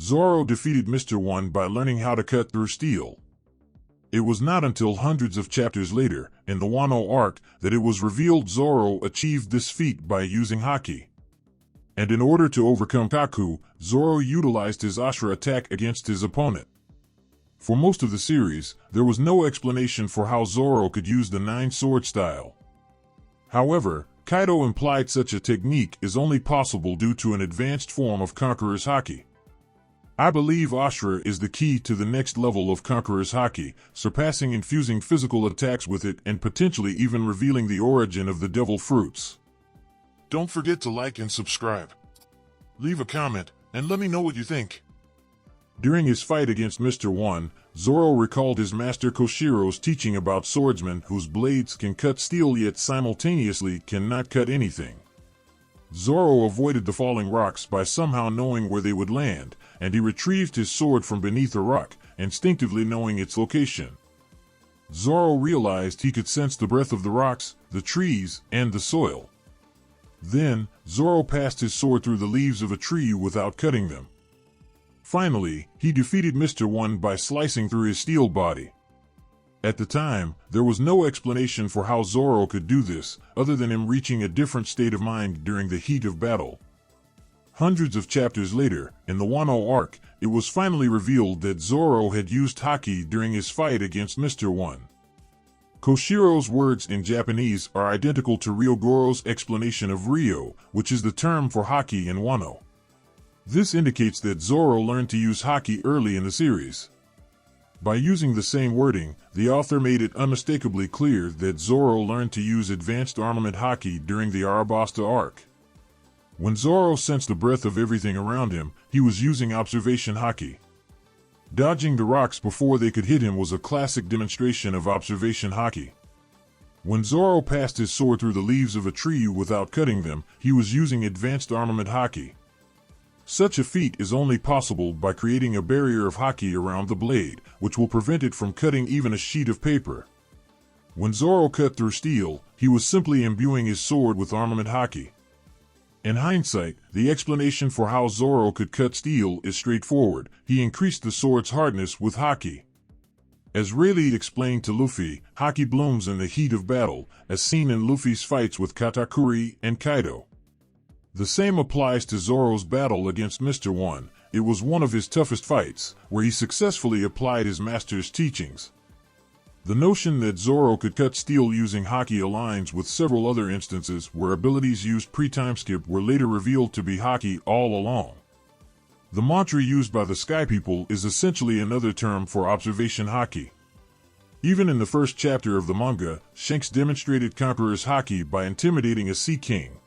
Zoro defeated Mr. One by learning how to cut through steel. It was not until hundreds of chapters later, in the Wano arc, that it was revealed Zoro achieved this feat by using Haki. And in order to overcome Kaku, Zoro utilized his Ashura attack against his opponent. For most of the series, there was no explanation for how Zoro could use the nine-sword style. However, Kaido implied such a technique is only possible due to an advanced form of Conqueror's Haki. I believe Ashura is the key to the next level of Conqueror's Haki, surpassing infusing physical attacks with it and potentially even revealing the origin of the devil fruits. Don't forget to like and subscribe. Leave a comment and let me know what you think. During his fight against Mr. One, Zoro recalled his master Koshiro's teaching about swordsmen whose blades can cut steel yet simultaneously cannot cut anything. Zoro avoided the falling rocks by somehow knowing where they would land, and he retrieved his sword from beneath a rock, instinctively knowing its location. Zoro realized he could sense the breath of the rocks, the trees, and the soil. Then, Zoro passed his sword through the leaves of a tree without cutting them. Finally, he defeated Mr. One by slicing through his steel body. At the time, there was no explanation for how Zoro could do this, other than him reaching a different state of mind during the heat of battle. Hundreds of chapters later, in the Wano arc, it was finally revealed that Zoro had used Haki during his fight against Mr. One. Koshiro's words in Japanese are identical to Ryogoro's explanation of Ryo, which is the term for Haki in Wano. This indicates that Zoro learned to use Haki early in the series. By using the same wording, the author made it unmistakably clear that Zoro learned to use advanced armament Haki during the Arabasta arc. When Zoro sensed the breath of everything around him, he was using observation Haki. Dodging the rocks before they could hit him was a classic demonstration of observation Haki. When Zoro passed his sword through the leaves of a tree without cutting them, he was using advanced armament Haki. Such a feat is only possible by creating a barrier of Haki around the blade, which will prevent it from cutting even a sheet of paper. When Zoro cut through steel, he was simply imbuing his sword with armament Haki. In hindsight, the explanation for how Zoro could cut steel is straightforward. He increased the sword's hardness with Haki. As Rayleigh explained to Luffy, Haki blooms in the heat of battle, as seen in Luffy's fights with Katakuri and Kaido. The same applies to Zoro's battle against Mr. One. It was one of his toughest fights, where he successfully applied his master's teachings. The notion that Zoro could cut steel using Haki aligns with several other instances where abilities used pre-timeskip were later revealed to be Haki all along. The mantra used by the Sky People is essentially another term for observation Haki. Even in the first chapter of the manga, Shanks demonstrated Conqueror's Haki by intimidating a Sea King.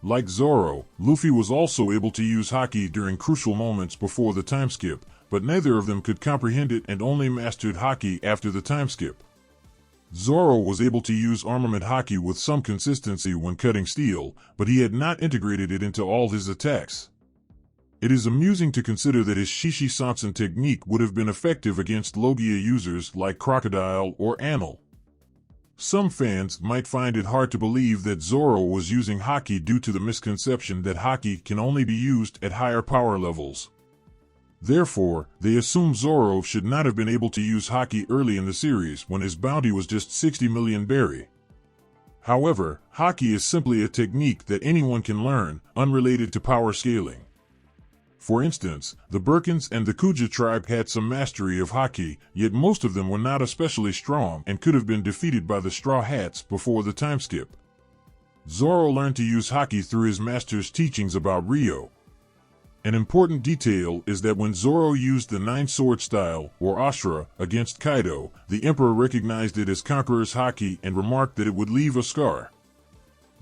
Like Zoro, Luffy was also able to use Haki during crucial moments before the timeskip, but neither of them could comprehend it and only mastered Haki after the timeskip. Zoro was able to use armament Haki with some consistency when cutting steel, but he had not integrated it into all his attacks. It is amusing to consider that his Shishi Sansen technique would have been effective against Logia users like Crocodile or Anil. Some fans might find it hard to believe that Zoro was using Haki due to the misconception that Haki can only be used at higher power levels. Therefore, they assume Zoro should not have been able to use Haki early in the series when his bounty was just 60 million berry. However, Haki is simply a technique that anyone can learn, unrelated to power scaling. For instance, the Birkins and the Kuja tribe had some mastery of Haki, yet most of them were not especially strong and could have been defeated by the Straw Hats before the timeskip. Zoro learned to use Haki through his master's teachings about Ryo. An important detail is that when Zoro used the nine-sword style, or Ashura, against Kaido, the Emperor recognized it as Conqueror's Haki and remarked that it would leave a scar.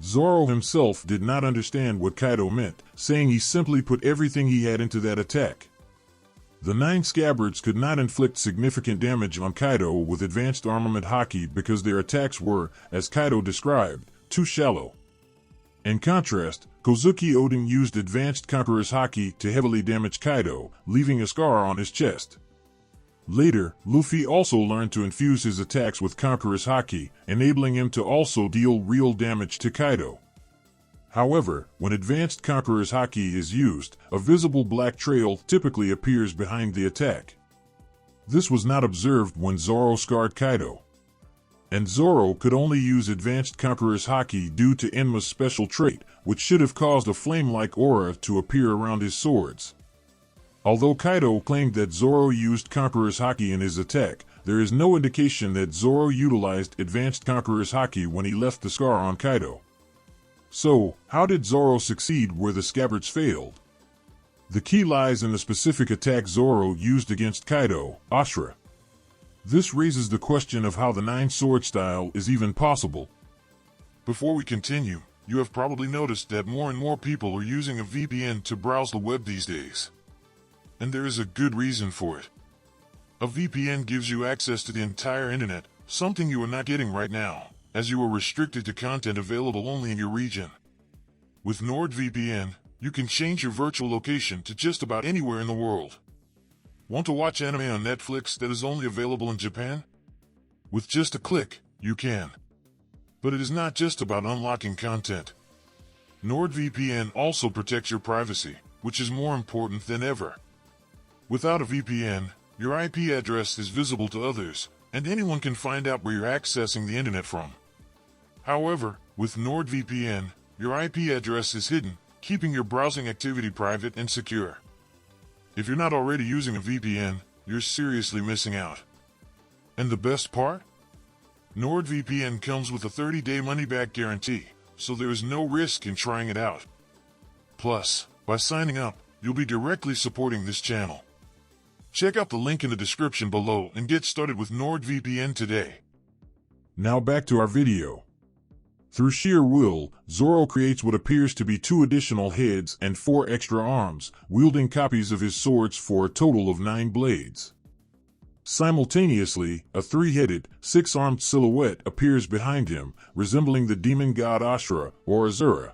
Zoro himself did not understand what Kaido meant, saying he simply put everything he had into that attack. The 9 scabbards could not inflict significant damage on Kaido with advanced armament Haki because their attacks were, as Kaido described, too shallow. In contrast, Kozuki Oden used advanced Conqueror's Haki to heavily damage Kaido, leaving a scar on his chest. Later, Luffy also learned to infuse his attacks with Conqueror's Haki, enabling him to also deal real damage to Kaido. However, when advanced Conqueror's Haki is used, a visible black trail typically appears behind the attack. This was not observed when Zoro scarred Kaido. And Zoro could only use advanced Conqueror's Haki due to Enma's special trait, which should have caused a flame-like aura to appear around his swords. Although Kaido claimed that Zoro used Conqueror's Haki in his attack, there is no indication that Zoro utilized advanced Conqueror's Haki when he left the scar on Kaido. So, how did Zoro succeed where the scabbards failed? The key lies in the specific attack Zoro used against Kaido, Ashura. This raises the question of how the nine-sword style is even possible. Before we continue, you have probably noticed that more and more people are using a VPN to browse the web these days. And there is a good reason for it. A VPN gives you access to the entire internet, something you are not getting right now, as you are restricted to content available only in your region. With NordVPN, you can change your virtual location to just about anywhere in the world. Want to watch anime on Netflix that is only available in Japan? With just a click, you can. But it is not just about unlocking content. NordVPN also protects your privacy, which is more important than ever. Without a VPN, your IP address is visible to others, and anyone can find out where you're accessing the internet from. However, with NordVPN, your IP address is hidden, keeping your browsing activity private and secure. If you're not already using a VPN, you're seriously missing out. And the best part? NordVPN comes with a 30-day money-back guarantee, so there is no risk in trying it out. Plus, by signing up, you'll be directly supporting this channel. Check out the link in the description below and get started with NordVPN today. Now back to our video. Through sheer will, Zoro creates what appears to be 2 additional heads and 4 extra arms, wielding copies of his swords for a total of 9 blades. Simultaneously, a 3-headed, 6-armed silhouette appears behind him, resembling the demon god Ashura or Ashura.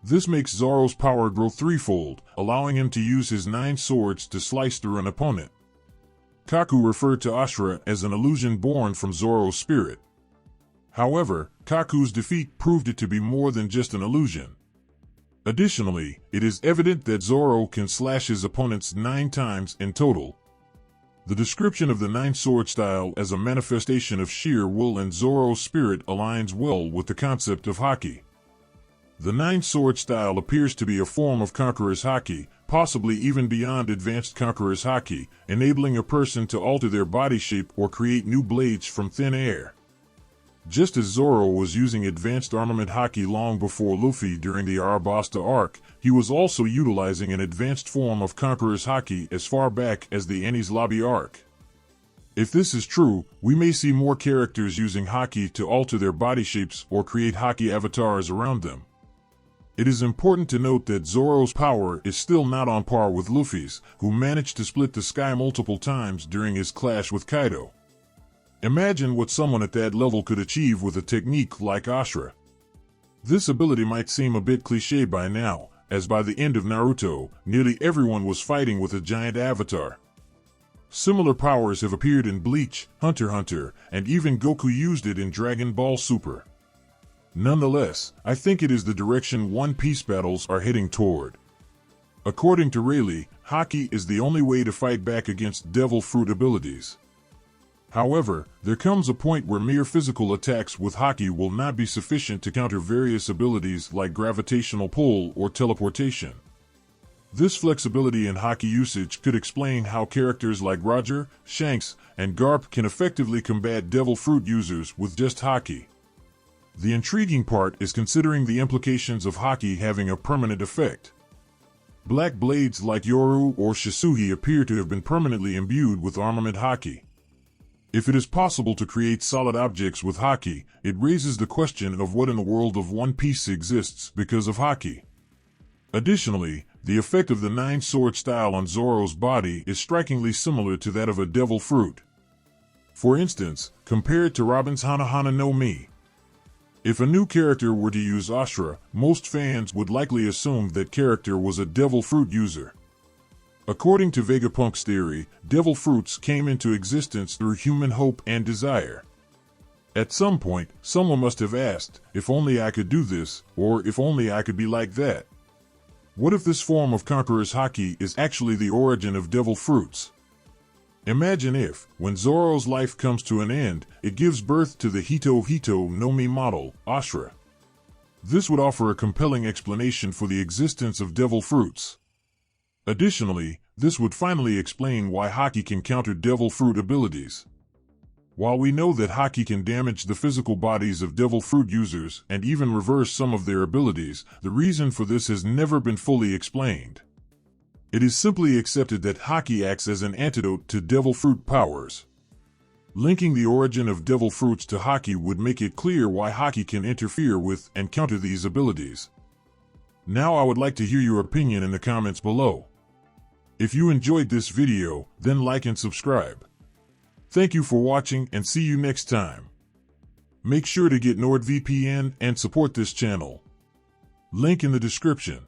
This makes Zoro's power grow threefold, allowing him to use his 9 swords to slice through an opponent. Kaku referred to Ashura as an illusion born from Zoro's spirit. However, Kaku's defeat proved it to be more than just an illusion. Additionally, it is evident that Zoro can slash his opponents 9 times in total. The description of the 9-sword style as a manifestation of sheer will and Zoro's spirit aligns well with the concept of Haki. The 9-sword style appears to be a form of Conqueror's Haki, possibly even beyond advanced Conqueror's Haki, enabling a person to alter their body shape or create new blades from thin air. Just as Zoro was using advanced armament Haki long before Luffy during the Arabasta arc, he was also utilizing an advanced form of Conqueror's Haki as far back as the Enies Lobby arc. If this is true, we may see more characters using Haki to alter their body shapes or create Haki avatars around them. It is important to note that Zoro's power is still not on par with Luffy's, who managed to split the sky multiple times during his clash with Kaido. Imagine what someone at that level could achieve with a technique like Ashura. This ability might seem a bit cliché by now, as by the end of Naruto, nearly everyone was fighting with a giant avatar. Similar powers have appeared in Bleach, Hunter x Hunter, and even Goku used it in Dragon Ball Super. Nonetheless, I think it is the direction One Piece battles are heading toward. According to Rayleigh, Haki is the only way to fight back against Devil Fruit abilities. However, there comes a point where mere physical attacks with Haki will not be sufficient to counter various abilities like gravitational pull or teleportation. This flexibility in Haki usage could explain how characters like Roger, Shanks, and Garp can effectively combat Devil Fruit users with just Haki. The intriguing part is considering the implications of Haki having a permanent effect. Black blades like Yoru or Shisuhi appear to have been permanently imbued with armament Haki. If it is possible to create solid objects with Haki, it raises the question of what in the world of One Piece exists because of Haki. Additionally, the effect of the 9-sword style on Zoro's body is strikingly similar to that of a Devil Fruit. For instance, compare it to Robin's Hana Hana no Mi. If a new character were to use Ashura, most fans would likely assume that character was a Devil Fruit user. According to Vegapunk's theory, Devil Fruits came into existence through human hope and desire. At some point, someone must have asked, if only I could do this, or if only I could be like that. What if this form of Conqueror's Haki is actually the origin of devil fruits? Imagine if, when Zoro's life comes to an end, it gives birth to the Hito Hito no Mi model, Ashura. This would offer a compelling explanation for the existence of devil fruits. Additionally, this would finally explain why Haki can counter devil fruit abilities. While we know that Haki can damage the physical bodies of devil fruit users and even reverse some of their abilities, the reason for this has never been fully explained. It is simply accepted that Haki acts as an antidote to devil fruit powers. Linking the origin of devil fruits to Haki would make it clear why Haki can interfere with and counter these abilities. Now I would like to hear your opinion in the comments below. If you enjoyed this video, then like and subscribe. Thank you for watching and see you next time. Make sure to get NordVPN and support this channel. Link in the description.